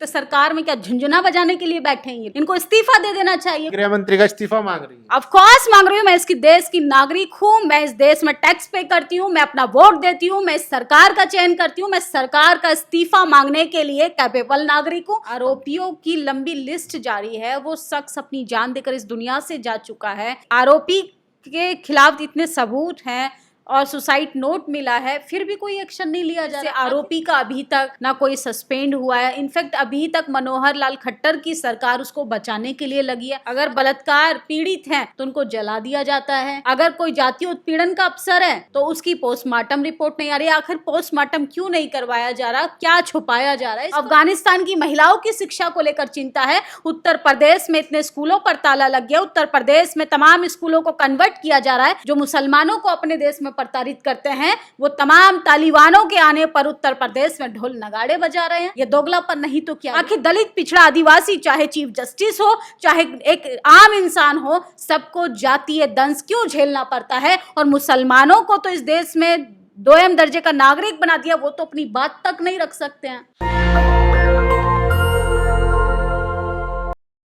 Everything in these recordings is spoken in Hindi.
तो सरकार में क्या झुंझुना बजाने के लिए बैठे हैं? इनको इस्तीफा दे देना चाहिए। गृह मंत्री का इस्तीफा मांग रही है। ऑफ कोर्स मांग रही हूँ। मैं इसकी देश की नागरिक हूँ, मैं इस देश में टैक्स पे करती हूँ, मैं अपना वोट देती हूँ, मैं इस सरकार का चयन करती हूँ, मैं सरकार का इस्तीफा मांगने के लिए कैपेबल नागरिक हूँ। आरोपियों की लंबी लिस्ट जारी है। वो शख्स अपनी जान देकर इस दुनिया से जा चुका है। आरोपी के खिलाफ इतने सबूत हैं और सुसाइड नोट मिला है, फिर भी कोई एक्शन नहीं लिया जा रहा। आरोपी का अभी तक ना कोई सस्पेंड हुआ है। इनफैक्ट अभी तक मनोहर लाल खट्टर की सरकार उसको बचाने के लिए लगी है। अगर बलात्कार पीड़ित हैं तो उनको जला दिया जाता है। अगर कोई जातीय उत्पीड़न का अफसर है तो उसकी पोस्टमार्टम रिपोर्ट नहीं आ रही। आखिर पोस्टमार्टम क्यों नहीं करवाया जा रहा? क्या छुपाया जा रहा है? अफगानिस्तान की महिलाओं की शिक्षा को लेकर चिंता है। उत्तर प्रदेश में इतने स्कूलों पर ताला लग गया। उत्तर प्रदेश में तमाम स्कूलों को कन्वर्ट किया जा रहा है। जो मुसलमानों को अपने देश में प्रताड़ित करते हैं, वो तमाम तालिबानों के आने पर उत्तर प्रदेश में ढोल नगाड़े बजा रहे हैं। ये दोगलापन नहीं तो क्या? आखिर दलित, पिछड़ा, आदिवासी, चाहे चीफ जस्टिस हो, चाहे एक आम इंसान हो, सबको जातीय दंश क्यों झेलना पड़ता है? और मुसलमानों को तो इस देश में दोयम दर्जे का नागरिक बना दिया, वो तो अपनी बात तक नहीं रख सकते हैं।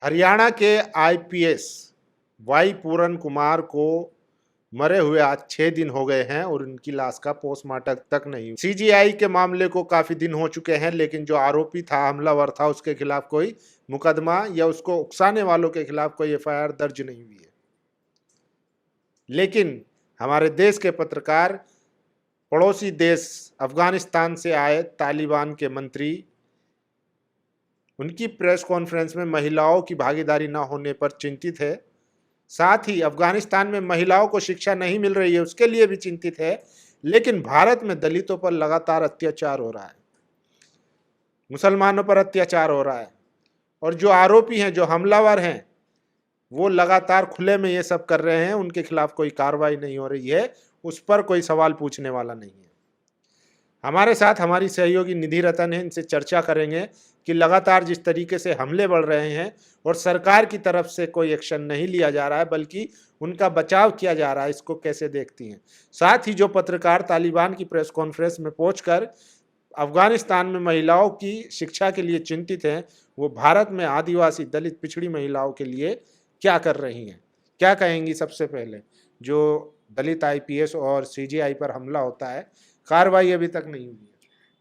हरियाणा के आईपीएस वाई पूरन कुमार को मरे हुए आज 6 दिन हो गए हैं और उनकी लाश का पोस्टमार्टम तक नहीं हुआ। सीजीआई के मामले को काफी दिन हो चुके हैं, लेकिन जो आरोपी था, हमलावर था, उसके खिलाफ कोई मुकदमा या उसको उकसाने वालों के खिलाफ कोई एफआईआर दर्ज नहीं हुई है। लेकिन हमारे देश के पत्रकार पड़ोसी देश अफगानिस्तान से आए तालिबान के मंत्री, उनकी प्रेस कॉन्फ्रेंस में महिलाओं की भागीदारी न होने पर चिंतित है। साथ ही अफगानिस्तान में महिलाओं को शिक्षा नहीं मिल रही है, उसके लिए भी चिंतित है। लेकिन भारत में दलितों पर लगातार अत्याचार हो रहा है, मुसलमानों पर अत्याचार हो रहा है, और जो आरोपी हैं, जो हमलावर हैं, वो लगातार खुले में ये सब कर रहे हैं। उनके खिलाफ कोई कार्रवाई नहीं हो रही है, उस पर कोई सवाल पूछने वाला नहीं है। हमारे साथ हमारी सहयोगी निधि रतन है, इनसे चर्चा करेंगे कि लगातार जिस तरीके से हमले बढ़ रहे हैं और सरकार की तरफ से कोई एक्शन नहीं लिया जा रहा है, बल्कि उनका बचाव किया जा रहा है, इसको कैसे देखती हैं। साथ ही जो पत्रकार तालिबान की प्रेस कॉन्फ्रेंस में पहुंचकर अफगानिस्तान में महिलाओं की शिक्षा के लिए चिंतित हैं, वो भारत में आदिवासी, दलित, पिछड़ी महिलाओं के लिए क्या कर रही हैं, क्या कहेंगी। सबसे पहले जो दलित आईपीएस और सीजीआई पर हमला होता है, कार्रवाई अभी तक नहीं हुई है।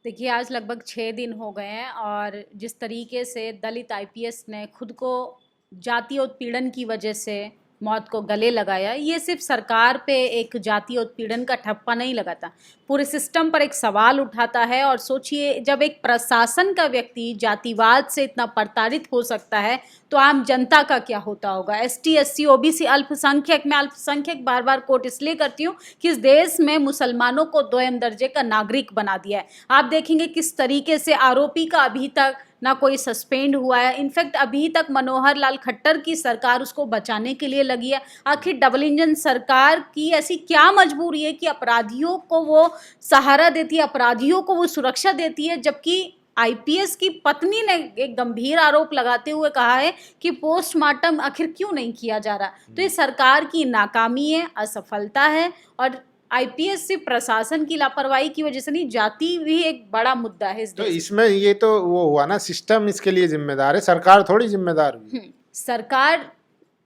देखिए, आज लगभग 6 दिन हो गए हैं और जिस तरीके से दलित आईपीएस ने खुद को जातीय उत्पीड़न की वजह से मौत को गले लगाया, ये सिर्फ सरकार पे एक जातीय उत्पीड़न का ठप्पा नहीं लगाता, पूरे सिस्टम पर एक सवाल उठाता है। और सोचिए, जब एक प्रशासन का व्यक्ति जातिवाद से इतना प्रताड़ित हो सकता है तो आम जनता का क्या होता होगा। एसटी, एससी, ओबीसी, अल्पसंख्यक, मैं अल्पसंख्यक बार बार कोट इसलिए करती हूँ कि इस देश में मुसलमानों को दोयम दर्जे का नागरिक बना दिया है। आप देखेंगे किस तरीके से आरोपी का अभी तक ना कोई सस्पेंड हुआ है। इनफैक्ट अभी तक मनोहर लाल खट्टर की सरकार उसको बचाने के लिए लगी है। आखिर डबल इंजन सरकार की ऐसी क्या मजबूरी है कि अपराधियों को वो सहारा देती है, अपराधियों को वो सुरक्षा देती है, जबकि आईपीएस की पत्नी ने एक गंभीर आरोप लगाते हुए कहा है कि पोस्टमार्टम आखिर क्यों नहीं किया जा रहा। तो ये सरकार की नाकामी है, असफलता है। और आईपीएस से प्रशासन की लापरवाही की वजह से नहीं, जाति भी एक बड़ा मुद्दा है इस तो देश इसमें ये तो वो हुआ ना, सिस्टम इसके लिए जिम्मेदार है, सरकार थोड़ी जिम्मेदार हुई। सरकार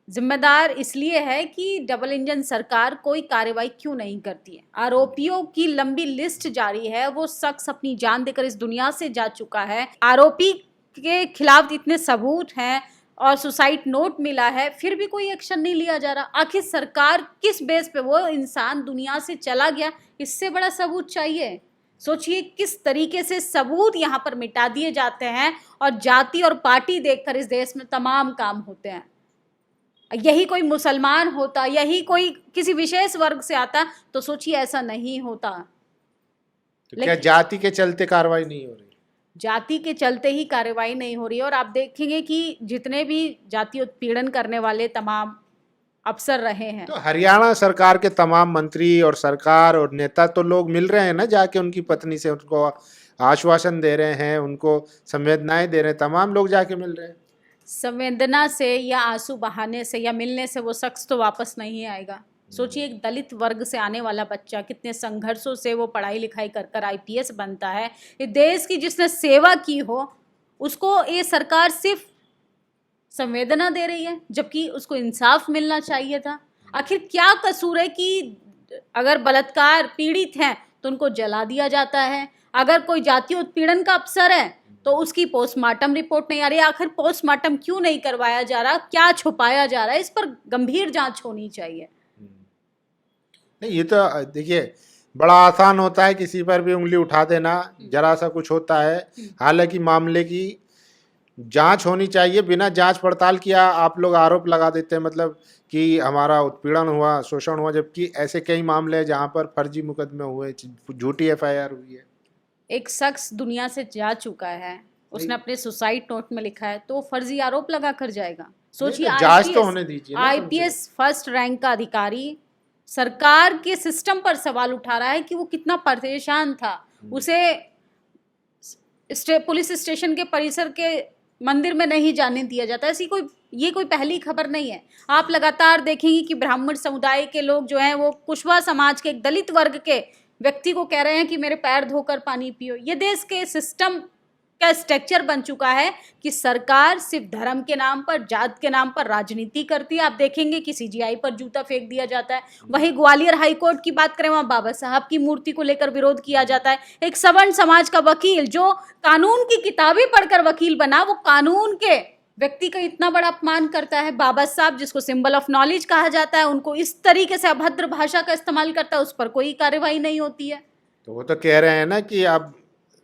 जिम्मेदार इसलिए है कि डबल इंजन सरकार कोई कार्रवाई क्यों नहीं करती है। आरोपियों की लंबी लिस्ट जारी है। वो शख्स अपनी जान देकर इस दुनिया से जा चुका है। आरोपी के खिलाफ इतने सबूत हैं और सुसाइड नोट मिला है, फिर भी कोई एक्शन नहीं लिया जा रहा। आखिर सरकार किस बेस पे वो इंसान दुनिया से चला गया, इससे बड़ा सबूत चाहिए। सोचिए किस तरीके से सबूत यहाँ पर मिटा दिए जाते हैं और जाति और पार्टी देखकर इस देश में तमाम काम होते हैं। यही कोई मुसलमान होता, यही कोई किसी विशेष वर्ग से आता, तो सोचिए ऐसा नहीं होता। तो क्या जाति के चलते कार्रवाई नहीं हो रही? जाति के चलते ही कार्रवाई नहीं हो रही है। और आप देखेंगे कि जितने भी जाति उत्पीड़न करने वाले तमाम अफसर रहे हैं, तो हरियाणा सरकार के तमाम मंत्री और सरकार और नेता तो लोग मिल रहे हैं ना, जाके उनकी पत्नी से उनको आश्वासन दे रहे हैं, उनको संवेदनाएं दे रहे हैं, तमाम लोग जाके मिल रहे हैं। संवेदना से या आंसू बहाने से या मिलने से वो शख्स तो वापस नहीं आएगा। सोचिए, एक दलित वर्ग से आने वाला बच्चा कितने संघर्षों से वो पढ़ाई लिखाई कर कर आईपीएस बनता है। ये देश की जिसने सेवा की हो उसको ये सरकार सिर्फ संवेदना दे रही है, जबकि उसको इंसाफ मिलना चाहिए था। आखिर क्या कसूर है कि अगर बलात्कार पीड़ित हैं तो उनको जला दिया जाता है, अगर कोई जातीय उत्पीड़न का अफसर है तो उसकी पोस्टमार्टम रिपोर्ट नहीं आ रही। आखिर पोस्टमार्टम क्यों नहीं करवाया जा रहा, क्या छुपाया जा रहा है? इस पर गंभीर जांच होनी चाहिए। नहीं, ये तो देखिए बड़ा आसान होता है किसी पर भी उंगली उठा देना, जरा सा कुछ होता है। हालांकि मामले की जांच होनी चाहिए। बिना जांच पड़ताल किया आप लोग आरोप लगा देते हैं, मतलब कि हमारा उत्पीड़न हुआ, शोषण हुआ, जबकि ऐसे कई मामले हैं जहां पर फर्जी मुकदमे हुए, झूठी एफआईआर हुई है। एक शख्स दुनिया से जा चुका है, उसने अपने सुसाइड नोट में लिखा है, तो फर्जी आरोप लगा कर जाएगा? सोचिए, जांच तो होने दीजिए। आईपीएस फर्स्ट रैंक का अधिकारी सरकार के सिस्टम पर सवाल उठा रहा है कि वो कितना परेशान था। उसे पुलिस स्टेशन के परिसर के मंदिर में नहीं जाने दिया जाता। ये कोई पहली खबर नहीं है। आप लगातार देखेंगे कि ब्राह्मण समुदाय के लोग जो हैं वो कुशवा समाज के एक दलित वर्ग के व्यक्ति को कह रहे हैं कि मेरे पैर धोकर पानी पियो। ये देश के सिस्टम का स्ट्रक्चर बन चुका है कि सरकार सिर्फ धर्म के नाम पर, जात के नाम पर राजनीति करती है। आप देखेंगे कि सीजीआई पर जूता फेंक दिया जाता है। वहीं ग्वालियर हाईकोर्ट की बात करें, वहां बाबा साहब की मूर्ति को लेकर विरोध किया जाता है। एक सवर्ण समाज का वकील जो कानून की किताबें पढ़कर वकील बना, वो कानून के व्यक्ति का इतना बड़ा अपमान करता है। बाबा साहब जिसको सिंबल ऑफ नॉलेज कहा जाता है, उनको इस तरीके से अभद्र भाषा का इस्तेमाल करता है, उस पर कोई कार्रवाई नहीं होती है। तो वो तो कह रहे हैं ना कि आप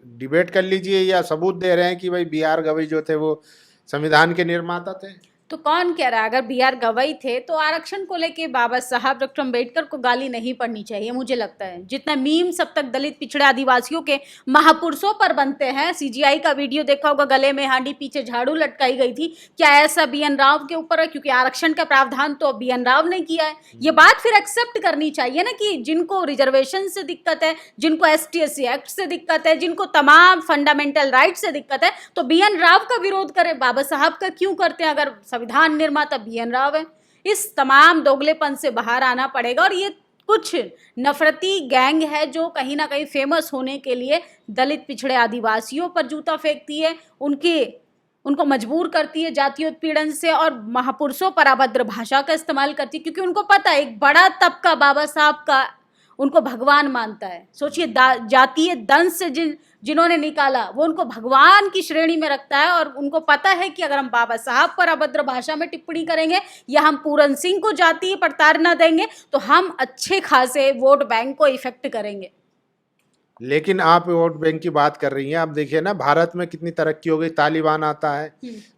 डिबेट कर लीजिए, या सबूत दे रहे हैं कि भाई बी.आर. गवई जो थे वो संविधान के निर्माता थे। तो कौन कह रहा है? अगर बी.आर. गवई थे तो आरक्षण को लेके बाबा साहब डॉक्टर अम्बेडकर को गाली नहीं पड़नी चाहिए, मुझे लगता है। जितना मीम सब तक दलित पिछड़े आदिवासियों के महापुरुषों पर बनते हैं, सीजीआई का वीडियो देखा होगा, गले में हांडी पीछे झाड़ू लटकाई गई थी, क्या ऐसा बी.एन. राव के ऊपर है? क्योंकि आरक्षण का प्रावधान तो बी.एन. राव ने किया है। ये बात फिर एक्सेप्ट करनी चाहिए ना कि जिनको रिजर्वेशन से दिक्कत है, जिनको ST/SC एक्ट से दिक्कत है, जिनको तमाम फंडामेंटल राइट से दिक्कत है, तो बी.एन. राव का विरोध करें, बाबा साहब का क्यों करते हैं? अगर संविधान निर्माता बी.एन. राव है। इस तमाम दोगलेपन से बाहर आना पड़ेगा। और ये कुछ नफरती गैंग है जो कहीं ना कहीं फेमस होने के लिए दलित पिछड़े आदिवासियों पर जूता फेंकती है, उनको मजबूर करती है जातीय उत्पीड़न से, और महापुरुषों पर अभद्र भाषा का इस्तेमाल करती है, क्योंकि उनको पता है एक बड़ा तबका बाबा साहब का उनको भगवान मानता है। सोचिए, जातीय दंश से जिन्होंने निकाला वो उनको भगवान की श्रेणी में रखता है, और उनको पता है कि अगर हम बाबा साहब पर अभद्र भाषा में टिप्पणी करेंगे या हम पूरन सिंह को जातीय प्रताड़ना देंगे तो हम अच्छे खासे वोट बैंक को इफेक्ट करेंगे। लेकिन आप वोट बैंक की बात कर रही हैं, आप देखिए ना भारत में कितनी तरक्की हो गई। तालिबान आता है,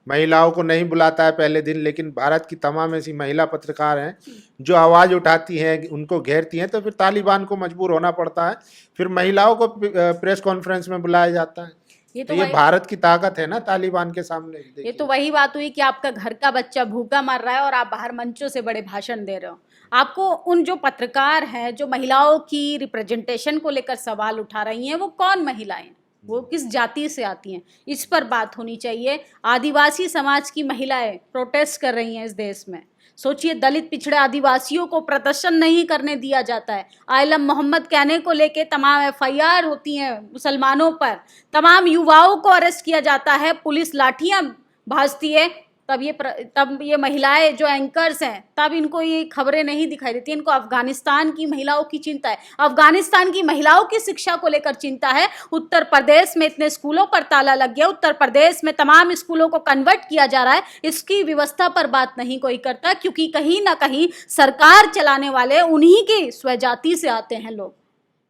महिलाओं को नहीं बुलाता है पहले दिन, लेकिन भारत की तमाम ऐसी महिला पत्रकार हैं जो आवाज़ उठाती हैं, उनको घेरती हैं, तो फिर तालिबान को मजबूर होना पड़ता है, फिर महिलाओं को प्रेस कॉन्फ्रेंस में बुलाया जाता है। ये भारत की ताकत है ना तालिबान के सामने। ये तो वही बात हुई कि आपका घर का बच्चा भूखा मर रहा है और आप बाहर मंचों से बड़े भाषण दे रहे हो। आपको उन जो पत्रकार हैं जो महिलाओं की रिप्रेजेंटेशन को लेकर सवाल उठा रही हैं, वो कौन महिलाएं, वो किस जाति से आती हैं, इस पर बात होनी चाहिए। आदिवासी समाज की महिलाएं प्रोटेस्ट कर रही हैं इस देश में। सोचिए, दलित पिछड़े आदिवासियों को प्रदर्शन नहीं करने दिया जाता है। आलम मोहम्मद कहने को लेके तमाम FIR होती हैं मुसलमानों पर, तमाम युवाओं को अरेस्ट किया जाता है, पुलिस लाठियां भाजती है, तब ये महिलाएं जो एंकर्स हैं, तब इनको ये खबरें नहीं दिखाई देती। इनको अफगानिस्तान की महिलाओं की चिंता है, अफगानिस्तान की महिलाओं की शिक्षा को लेकर चिंता है। उत्तर प्रदेश में इतने स्कूलों पर ताला लग गया, उत्तर प्रदेश में तमाम स्कूलों को कन्वर्ट किया जा रहा है, इसकी व्यवस्था पर बात नहीं कोई करता, क्योंकि कहीं ना कहीं सरकार चलाने वाले उन्हीं की स्वजाति से आते हैं लोग।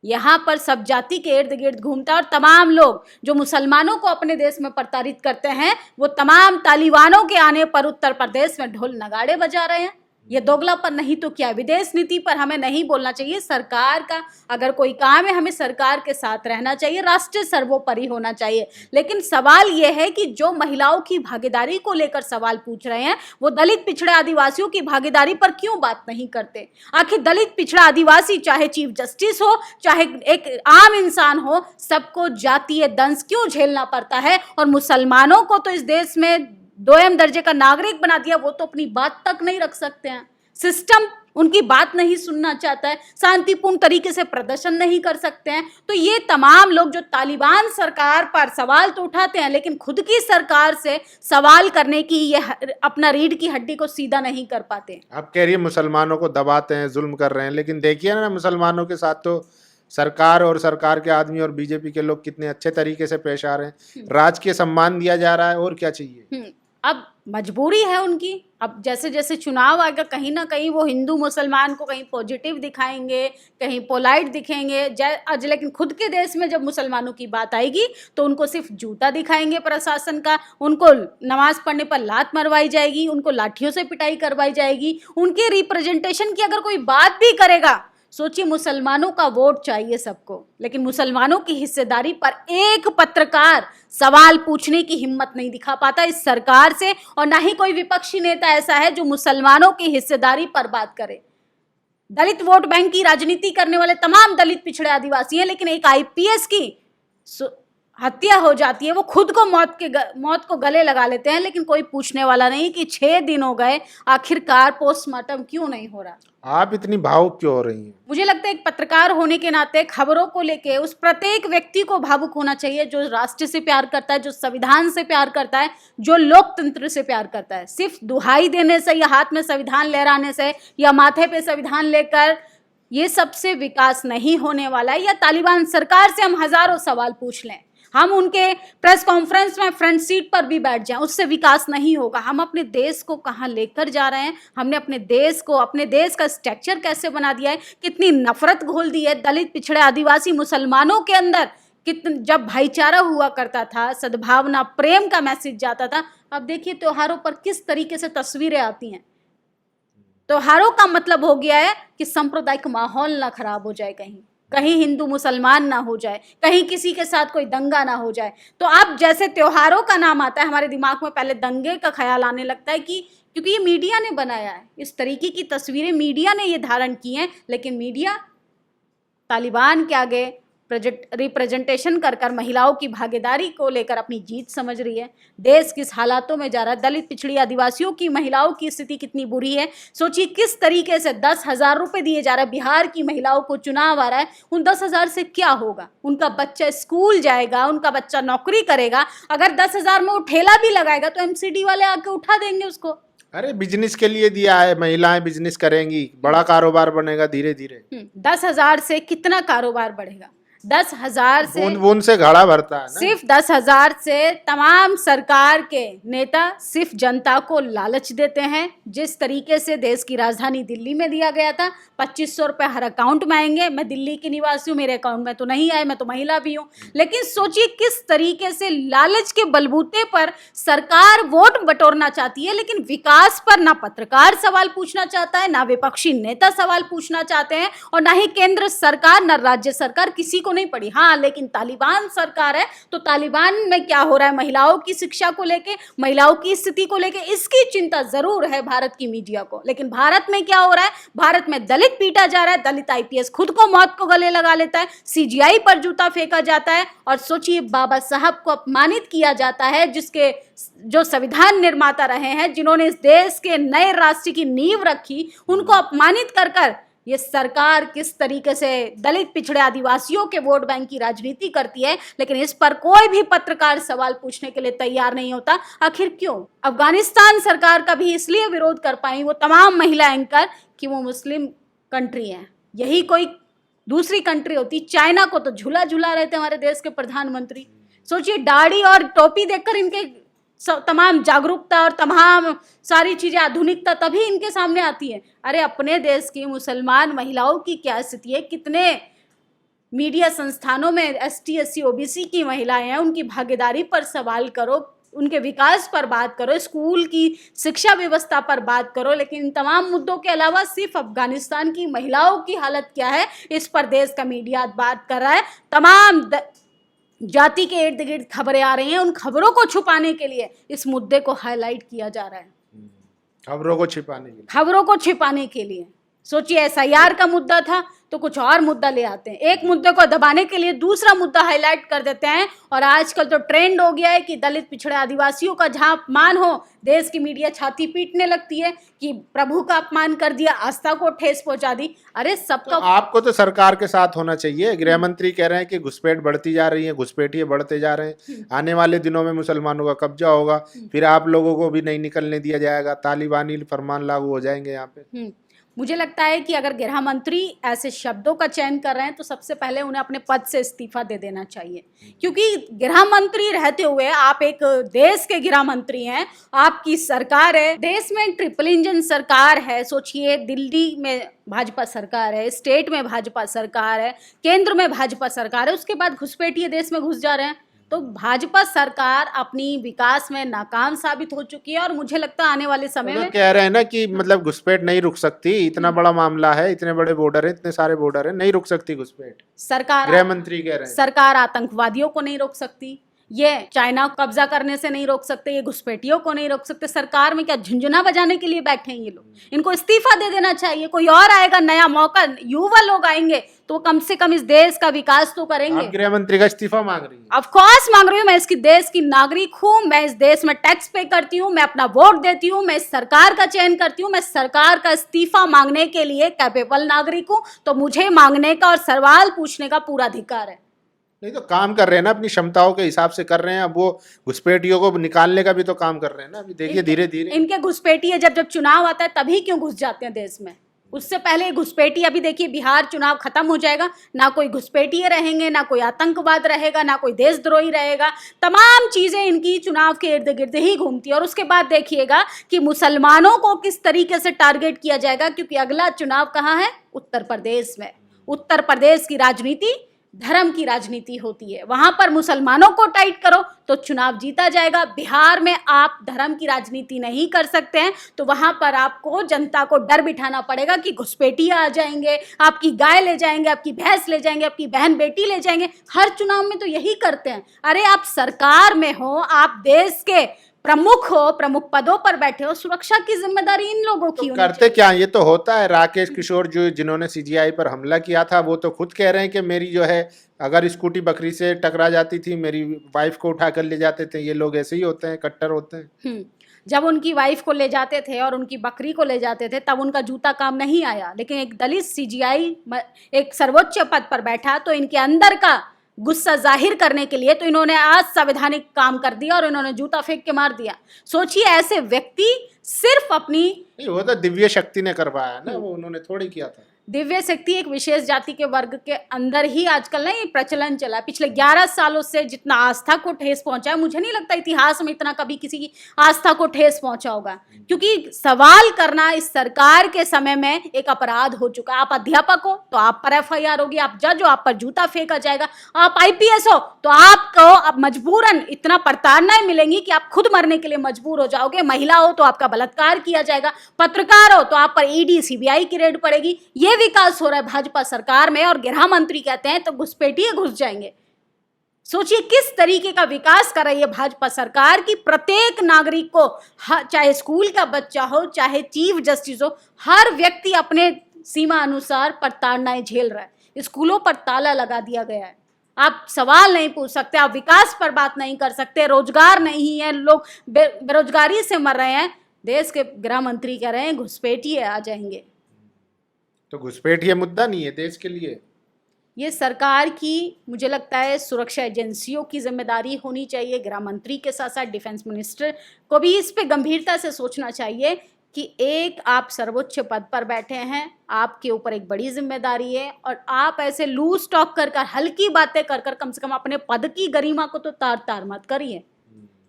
यहाँ पर सब जाति के इर्द गिर्द घूमता है, और तमाम लोग जो मुसलमानों को अपने देश में प्रताड़ित करते हैं, वो तमाम तालिबानों के आने पर उत्तर प्रदेश में ढोल नगाड़े बजा रहे हैं। ये दोगलापन नहीं तो क्या? विदेश नीति पर हमें नहीं बोलना चाहिए। सरकार का अगर कोई काम है, हमें सरकार के साथ रहना चाहिए, राष्ट्र सर्वोपरि होना चाहिए। लेकिन सवाल ये है कि जो महिलाओं की भागीदारी को लेकर सवाल पूछ रहे हैं, वो दलित पिछड़े आदिवासियों की भागीदारी पर क्यों बात नहीं करते? आखिर दलित पिछड़ा आदिवासी चाहे चीफ जस्टिस हो, चाहे एक आम इंसान हो, सबको जातीय दंश क्यों झेलना पड़ता है? और मुसलमानों को तो इस देश में 2म दर्जे का नागरिक बना दिया, वो तो अपनी बात तक नहीं रख सकते हैं। सिस्टम उनकी बात नहीं सुनना चाहता है, शांतिपूर्ण तरीके से प्रदर्शन नहीं कर सकते हैं। तो ये तमाम लोग जो तालिबान सरकार पर सवाल तो उठाते हैं, लेकिन खुद की सरकार से सवाल करने की ये अपना रीढ़ की हड्डी को सीधा नहीं कर पाते। आप कह रही है मुसलमानों को दबाते हैं, जुल्म कर रहे हैं, लेकिन देखिए ना मुसलमानों के साथ तो सरकार और सरकार के आदमी और बीजेपी के लोग कितने अच्छे तरीके से पेश आ रहे हैं, राजकीय सम्मान दिया जा रहा है, और क्या चाहिए। अब मजबूरी है उनकी। अब जैसे जैसे चुनाव आएगा, कहीं ना कहीं वो हिंदू मुसलमान को कहीं पॉजिटिव दिखाएंगे, कहीं पोलाइट दिखेंगे, लेकिन खुद के देश में जब मुसलमानों की बात आएगी तो उनको सिर्फ जूता दिखाएंगे प्रशासन का, उनको नमाज पढ़ने पर लात मरवाई जाएगी, उनको लाठियों से पिटाई करवाई जाएगी। उनके रिप्रेजेंटेशन की अगर कोई बात भी करेगा, सोचिए मुसलमानों का वोट चाहिए सबको, लेकिन मुसलमानों की हिस्सेदारी पर एक पत्रकार सवाल पूछने की हिम्मत नहीं दिखा पाता इस सरकार से, और ना ही कोई विपक्षी नेता ऐसा है जो मुसलमानों की हिस्सेदारी पर बात करे। दलित वोट बैंक की राजनीति करने वाले तमाम दलित पिछड़े आदिवासी हैं, लेकिन एक आईपीएस की हत्या हो जाती है, वो खुद को मौत को गले लगा लेते हैं, लेकिन कोई पूछने वाला नहीं कि 6 दिन हो गए, आखिरकार पोस्टमार्टम क्यों नहीं हो रहा। आप इतनी भावुक क्यों हो रही हैं? मुझे लगता है एक पत्रकार होने के नाते खबरों को लेके उस प्रत्येक व्यक्ति को भावुक होना चाहिए जो राष्ट्र से प्यार करता है, जो संविधान से प्यार करता है, जो लोकतंत्र से प्यार करता है। सिर्फ दुहाई देने से या हाथ में संविधान लहराने से या माथे पे संविधान लेकर ये सबसे विकास नहीं होने वाला है। या तालिबान सरकार से हम हजारों सवाल पूछ लें, हम उनके प्रेस कॉन्फ्रेंस में फ्रंट सीट पर भी बैठ जाएं, उससे विकास नहीं होगा। हम अपने देश को कहाँ लेकर जा रहे हैं, हमने अपने देश का स्ट्रक्चर कैसे बना दिया है, कितनी नफरत घोल दी है दलित पिछड़े आदिवासी मुसलमानों के अंदर। जब भाईचारा हुआ करता था, सद्भावना प्रेम का मैसेज जाता था, अब देखिए त्योहारों पर किस तरीके से तस्वीरें आती हैं। त्योहारों का मतलब हो गया है कि सांप्रदायिक माहौल ना खराब हो जाए, कहीं हिंदू मुसलमान ना हो जाए, कहीं किसी के साथ कोई दंगा ना हो जाए। तो अब जैसे त्योहारों का नाम आता है, हमारे दिमाग में पहले दंगे का ख्याल आने लगता है कि क्योंकि ये मीडिया ने बनाया है, इस तरीके की तस्वीरें मीडिया ने ये धारण की हैं। लेकिन मीडिया तालिबान के आगे रिप्रेजेंटेशन कर महिलाओं की भागीदारी को लेकर अपनी जीत समझ रही है। देश किस हालातों में जा रहा है, दलित पिछड़ी आदिवासियों की महिलाओं की स्थिति कितनी बुरी है। सोचिए किस तरीके से 10,000 रुपए दिए जा रहे हैं। बिहार की महिलाओं को चुनाव आ रहा है, उन 10,000 से क्या होगा? उनका बच्चा स्कूल जाएगा, उनका बच्चा नौकरी करेगा। अगर 10,000 में वो ठेला भी लगाएगा तो एमसीडी वाले आके उठा देंगे उसको। अरे बिजनेस के लिए दिया है, महिलाएं बिजनेस करेंगी, बड़ा कारोबार बनेगा धीरे धीरे। 10,000 से कितना कारोबार बढ़ेगा? 10,000 से बूंद से घड़ा भरता है ना। सिर्फ 10,000 से तमाम सरकार के नेता सिर्फ जनता को लालच देते हैं। जिस तरीके से देश की राजधानी दिल्ली में दिया गया था, 2500 रुपये हर अकाउंट में आएंगे। मैं दिल्ली की निवासी हूँ, मेरे अकाउंट में तो नहीं आए, मैं तो महिला भी हूँ। लेकिन सोचिए किस तरीके से लालच के बलबूते पर सरकार वोट बटोरना चाहती है, लेकिन विकास पर ना पत्रकार सवाल पूछना चाहता है, ना विपक्षी नेता सवाल पूछना चाहते हैं, और ना ही केंद्र सरकार, ना राज्य सरकार किसी को नहीं पड़ी। हाँ, लेकिन तालिबान सरकार है तो तालिबान में क्या हो रहा है, महिलाओं की शिक्षा को लेके, महिलाओं की स्थिति को लेके, इसकी चिंता जरूर है भारत की मीडिया को। लेकिन भारत में क्या हो रहा है? भारत में दलित पीटा जा रहा है, दलित आईपीएस खुद को मौत को गले लगा लेता है, सीजीआई पर जूता फेंका जाता है, और सोचिए बाबा साहब को अपमानित किया जाता है, जो संविधान निर्माता रहे हैं, जिन्होंने इस देश के नए राष्ट्र की नींव रखी, उनको अपमानित कर ये सरकार किस तरीके से दलित पिछड़े आदिवासियों के वोट बैंक की राजनीति करती है। लेकिन इस पर कोई भी पत्रकार सवाल पूछने के लिए तैयार नहीं होता। आखिर क्यों? अफगानिस्तान सरकार का भी इसलिए विरोध कर पाई वो तमाम महिला एंकर कि वो मुस्लिम कंट्री है। यही कोई दूसरी कंट्री होती, चाइना को तो झूला झूला रहे थे हमारे देश के प्रधानमंत्री। सोचिए दाढ़ी और टोपी देखकर इनके तमाम जागरूकता और तमाम सारी चीजें, आधुनिकता तभी इनके सामने आती है। अरे अपने देश की मुसलमान महिलाओं की क्या स्थिति है? कितने मीडिया संस्थानों में एसटी, एससी, ओबीसी की महिलाएं हैं, उनकी भागीदारी पर सवाल करो, उनके विकास पर बात करो, स्कूल की शिक्षा व्यवस्था पर बात करो। लेकिन इन तमाम मुद्दों के अलावा सिर्फ अफगानिस्तान की महिलाओं की हालत क्या है, इस पर देश का मीडिया बात कर रहा है। तमाम जाति के इर्द गिर्द खबरें आ रही हैं, उन खबरों को छुपाने के लिए इस मुद्दे को हाईलाइट किया जा रहा है। खबरों को छिपाने के लिए सोचिए एसआईआर का मुद्दा था, तो कुछ और मुद्दा ले आते हैं, एक मुद्दे को दबाने के लिए दूसरा मुद्दा हाईलाइट कर देते हैं। और आजकल तो ट्रेंड हो गया है कि दलित पिछड़े आदिवासियों का जहां अपमान हो, देश की मीडिया छाती पीटने लगती है कि प्रभु का अपमान कर दिया, आस्था को ठेस पहुंचा दी। अरे सबका तो आपको तो सरकार के साथ होना चाहिए। गृह मंत्री कह रहे हैं कि घुसपैठ बढ़ती जा रही है, घुसपैठिए बढ़ते जा रहे हैं, आने वाले दिनों में मुसलमानों का कब्जा होगा, फिर आप लोगों को भी नहीं निकलने दिया जाएगा, तालिबानी फरमान लागू हो जाएंगे यहाँ पे। मुझे लगता है कि अगर गृह मंत्री ऐसे शब्दों का चयन कर रहे हैं तो सबसे पहले उन्हें अपने पद से इस्तीफा दे देना चाहिए, क्योंकि गृह मंत्री रहते हुए आप एक देश के गृह मंत्री हैं, आपकी सरकार है, देश में ट्रिपल इंजन सरकार है। सोचिए, दिल्ली में भाजपा सरकार है, स्टेट में भाजपा सरकार है, केंद्र में भाजपा सरकार है, उसके बाद घुसपैठिए देश में घुस जा रहे हैं। तो भाजपा सरकार अपनी विकास में नाकाम साबित हो चुकी है और मुझे लगता है आने वाले समय में कह रहे हैं ना कि मतलब घुसपैठ नहीं रुक सकती, इतना बड़ा मामला है, इतने बड़े बॉर्डर है, इतने सारे बॉर्डर है, नहीं रुक सकती घुसपैठ। सरकार, गृह मंत्री कह रहे हैं सरकार आतंकवादियों को नहीं रोक सकती, ये चाइना को कब्जा करने से नहीं रोक सकते, ये घुसपैठियों को नहीं रोक सकते। सरकार में क्या झुंझुना बजाने के लिए बैठे हैं ये लोग? इनको इस्तीफा दे देना चाहिए। कोई और आएगा, नया मौका, युवा लोग आएंगे तो कम से कम इस देश का विकास तो करेंगे। आप गृह मंत्री का इस्तीफा मांग रही हैं? ऑफ कोर्स मांग रही हूँ। मैं इसकी देश की नागरिक हूँ, मैं इस देश में टैक्स पे करती हूँ, मैं अपना वोट देती हूँ, मैं इस सरकार का चयन करती हूँ, मैं सरकार का इस्तीफा मांगने के लिए कैपेबल नागरिक हूँ। तो मुझे मांगने का और सवाल पूछने का पूरा अधिकार है। नहीं तो काम कर रहे हैं ना, अपनी क्षमताओं के हिसाब से कर रहे हैं। अब वो घुसपैठियों को निकालने का भी तो काम कर रहे हैं ना। अभी देखिए धीरे धीरे इनके घुसपैठिए जब जब चुनाव आता है तभी क्यों घुस जाते हैं देश में? उससे पहले घुसपैठी, अभी देखिए बिहार चुनाव खत्म हो जाएगा, ना कोई घुसपैठिए रहेंगे, ना कोई आतंकवाद रहेगा, ना कोई देशद्रोही रहेगा, तमाम चीजें इनकी चुनाव के इर्द गिर्द ही घूमती है। और उसके बाद देखिएगा कि मुसलमानों को किस तरीके से टारगेट किया जाएगा, क्योंकि अगला चुनाव कहाँ है? उत्तर प्रदेश में। उत्तर प्रदेश की राजनीति धर्म की राजनीति होती है, वहां पर मुसलमानों को टाइट करो तो चुनाव जीता जाएगा। बिहार में आप धर्म की राजनीति नहीं कर सकते हैं तो वहां पर आपको जनता को डर बिठाना पड़ेगा कि घुसपैठिए आ जाएंगे, आपकी गाय ले जाएंगे, आपकी भैंस ले जाएंगे, आपकी बहन बेटी ले जाएंगे। हर चुनाव में तो यही करते हैं। अरे आप सरकार में हो, आप देश के प्रमुख हो, प्रमुख पदों पर बैठे हो, सुरक्षा की जिम्मेदारी इन लोगों की तो करते क्या? ये तो होता है। राकेश किशोर जो जिन्होंने सीजीआई पर हमला किया था वो तो खुद कह रहे हैं कि मेरी जो है अगर स्कूटी बकरी से टकरा जाती थी, मेरी वाइफ को उठा कर ले जाते थे। ये लोग ऐसे ही होते हैं, कट्टर होते हैं। जब उनकी वाइफ को ले जाते थे और उनकी बकरी को ले जाते थे तब उनका जूता काम नहीं आया, लेकिन एक दलित सीजीआई एक सर्वोच्च पद पर बैठा तो इनके अंदर का गुस्सा जाहिर करने के लिए तो इन्होंने आज संवैधानिक काम कर दिया और इन्होंने जूता फेंक के मार दिया। सोचिए, ऐसे व्यक्ति सिर्फ अपनी, नहीं वो तो दिव्य शक्ति ने करवाया ना, वो उन्होंने थोड़ी किया था। दिव्य शक्ति एक विशेष जाति के वर्ग के अंदर ही आजकल ना ये प्रचलन चला है। पिछले 11 सालों से जितना आस्था को ठेस पहुंचा है, मुझे नहीं लगता इतिहास में इतना कभी किसी की आस्था को ठेस पहुंचा होगा, क्योंकि सवाल करना इस सरकार के समय में एक अपराध हो चुका है। आप अध्यापक हो तो आप पर एफआईआर होगी, आप जज हो आप पर जूता फेंका जाएगा, आप आईपीएस हो तो आपको अब मजबूरन इतना प्रताड़नाएं मिलेंगी कि आप खुद मरने के लिए मजबूर हो जाओगे, महिला हो तो आपका बलात्कार किया जाएगा, पत्रकार हो तो आप पर ईडी सीबीआई की रेड पड़ेगी। ये विकास हो रहा है भाजपा सरकार में और गृह मंत्री कहते हैं तो घुसपैठिए घुस जाएंगे। सोचिए किस तरीके का विकास कर रही है भाजपा सरकार की प्रत्येक नागरिक को, चाहे स्कूल का बच्चा हो, चाहे चीफ जस्टिस हो, हर व्यक्ति अपने सीमा अनुसार प्रताड़नाएं झेल रहा है। स्कूलों पर ताला लगा दिया गया है, आप सवाल नहीं पूछ सकते, आप विकास पर बात नहीं कर सकते, रोजगार नहीं है, लोग बेरोजगारी से मर रहे हैं। देश के गृह मंत्री कह रहे हैं घुसपैठिए आ जाएंगे। तो घुसपैठिए मुद्दा नहीं है देश के लिए। ये सरकार की, मुझे लगता है सुरक्षा एजेंसियों की जिम्मेदारी होनी चाहिए। गृह मंत्री के साथ साथ डिफेंस मिनिस्टर को भी इस पे गंभीरता से सोचना चाहिए कि एक आप सर्वोच्च पद पर बैठे हैं, आपके ऊपर एक बड़ी जिम्मेदारी है और आप ऐसे लूज टॉक कर हल्की बातें कर कम से कम अपने पद की गरिमा को तो तार तार मत करिए।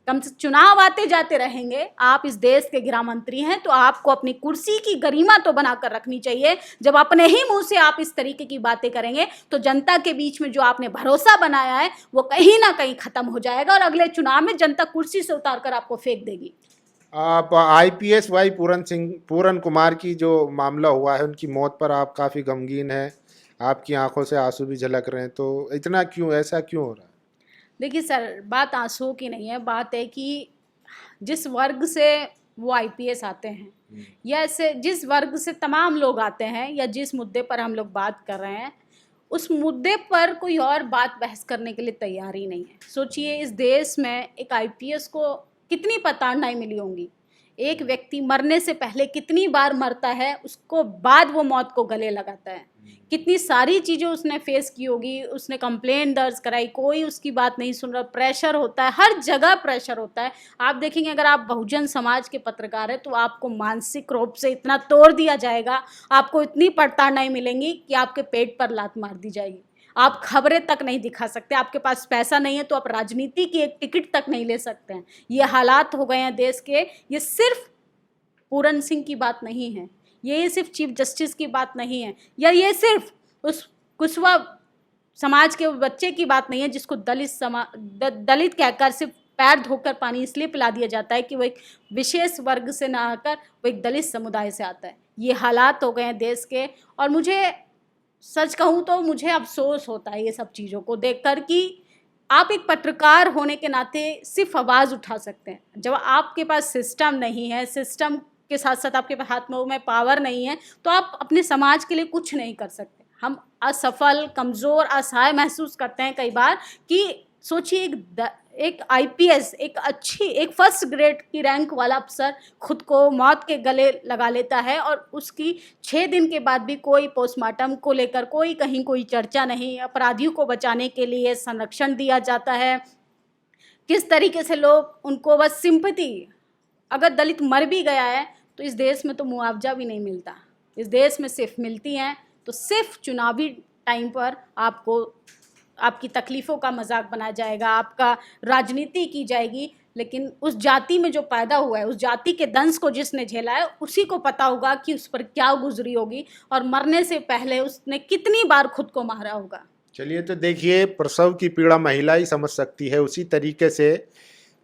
कम से चुनाव आते जाते रहेंगे, आप इस देश के गृह मंत्री हैं तो आपको अपनी कुर्सी की गरिमा तो बनाकर रखनी चाहिए। जब अपने ही मुंह से आप इस तरीके की बातें करेंगे तो जनता के बीच में जो आपने भरोसा बनाया है वो कहीं ना कहीं खत्म हो जाएगा और अगले चुनाव में जनता कुर्सी से उतार कर आपको फेंक देगी। आप आईपीएस वाई पूरन कुमार की जो मामला हुआ है, उनकी मौत पर आप काफ़ी गमगीन हैं, आपकी आंखों से आंसू भी झलक रहे हैं, तो इतना क्यों, ऐसा क्यों हो रहा है? देखिए सर, बात आंसू की नहीं है, बात है कि जिस वर्ग से वो आईपीएस आते हैं, या ऐसे जिस वर्ग से तमाम लोग आते हैं, या जिस मुद्दे पर हम लोग बात कर रहे हैं उस मुद्दे पर कोई और बात बहस करने के लिए तैयार ही नहीं है। सोचिए इस देश में एक आईपीएस को कितनी प्रताड़नाएं मिली होंगी, एक व्यक्ति मरने से पहले कितनी बार मरता है, उसको बाद वो मौत को गले लगाता है, कितनी सारी चीज़ें उसने फेस की होगी, उसने कंप्लेंट दर्ज कराई, कोई उसकी बात नहीं सुन रहा, प्रेशर होता है, हर जगह प्रेशर होता है। आप देखेंगे अगर आप बहुजन समाज के पत्रकार हैं तो आपको मानसिक रूप से इतना तोड़ दिया जाएगा, आपको इतनी प्रताड़नाएं मिलेंगी कि आपके पेट पर लात मार दी जाएगी, आप खबरें तक नहीं दिखा सकते, आपके पास पैसा नहीं है तो आप राजनीति की एक टिकट तक नहीं ले सकते हैं। ये हालात हो गए हैं देश के। ये सिर्फ पूरन सिंह की बात नहीं है, ये सिर्फ चीफ जस्टिस की बात नहीं है, या ये सिर्फ उस कुशवा समाज के बच्चे की बात नहीं है जिसको दलित कहकर सिर्फ पैर धोकर पानी इसलिए पिला दिया जाता है कि वो एक विशेष वर्ग से ना आकर वो एक दलित समुदाय से आता है। ये हालात हो गए हैं देश के, और मुझे सच कहूँ तो मुझे अफसोस होता है ये सब चीज़ों को देखकर कि आप एक पत्रकार होने के नाते सिर्फ आवाज़ उठा सकते हैं। जब आपके पास सिस्टम नहीं है, सिस्टम के साथ साथ आपके हाथ में पावर नहीं है, तो आप अपने समाज के लिए कुछ नहीं कर सकते। हम असफल, कमज़ोर, असहाय महसूस करते हैं कई बार कि सोचिए एक आईपीएस, एक फर्स्ट ग्रेड की रैंक वाला अफसर खुद को मौत के गले लगा लेता है, और उसकी 6 दिन के बाद भी कोई पोस्टमार्टम को लेकर कहीं कोई चर्चा नहीं। अपराधियों को बचाने के लिए संरक्षण दिया जाता है, किस तरीके से लोग उनको बस सिंपैथी, अगर दलित मर भी गया है तो इस देश में तो मुआवजा भी नहीं मिलता, इस देश में सिर्फ मिलती हैं तो सिर्फ चुनावी टाइम पर आपकी तकलीफ़ों का मजाक बनाया जाएगा, आपका राजनीति की जाएगी। लेकिन उस जाति में जो पैदा हुआ है, उस जाति के दंश को जिसने झेला है, उसी को पता होगा कि उस पर क्या गुजरी होगी और मरने से पहले उसने कितनी बार खुद को मारा होगा। चलिए, तो देखिए, प्रसव की पीड़ा महिला ही समझ सकती है, उसी तरीके से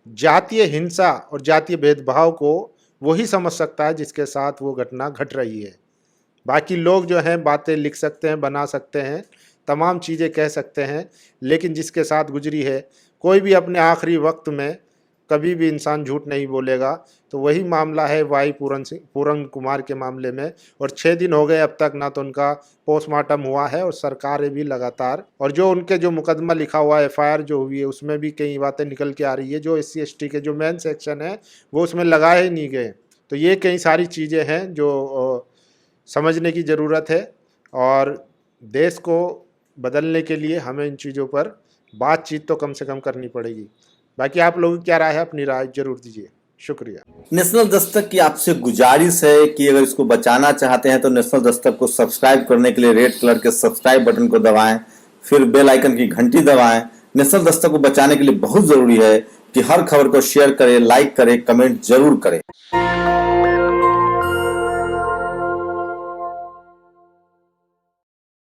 जातीय हिंसा और जातीय भेदभाव को वही समझ सकता है जिसके साथ वो घटना घट रही है। बाकी लोग जो हैं बातें लिख सकते हैं, बना सकते हैं, तमाम चीज़ें कह सकते हैं, लेकिन जिसके साथ गुजरी है, कोई भी अपने आखिरी वक्त में कभी भी इंसान झूठ नहीं बोलेगा। तो वही मामला है वाई पूरन कुमार के मामले में, और 6 दिन हो गए अब तक ना तो उनका पोस्टमार्टम हुआ है, और सरकारें भी लगातार, और जो उनके जो मुकदमा लिखा हुआ एफआईआर जो हुई है उसमें भी कई बातें निकल के आ रही है, जो SC/ST के जो मेन सेक्शन है वो उसमें लगाए ही नहीं गए। तो ये कई सारी चीज़ें हैं जो समझने की ज़रूरत है, और देश को बदलने के लिए हमें इन चीज़ों पर बातचीत तो कम से कम करनी पड़ेगी। बाकी आप लोगों की क्या राय है, अपनी राय जरूर दीजिए। शुक्रिया। नेशनल दस्तक की आपसे गुजारिश है कि अगर इसको बचाना चाहते हैं तो नेशनल दस्तक को सब्सक्राइब करने के लिए रेड कलर के सब्सक्राइब बटन को दबाएं, फिर बेल आइकन की घंटी दबाएं। नेशनल दस्तक को बचाने के लिए बहुत जरूरी है कि हर खबर को शेयर करें, लाइक करें, कमेंट जरूर करें।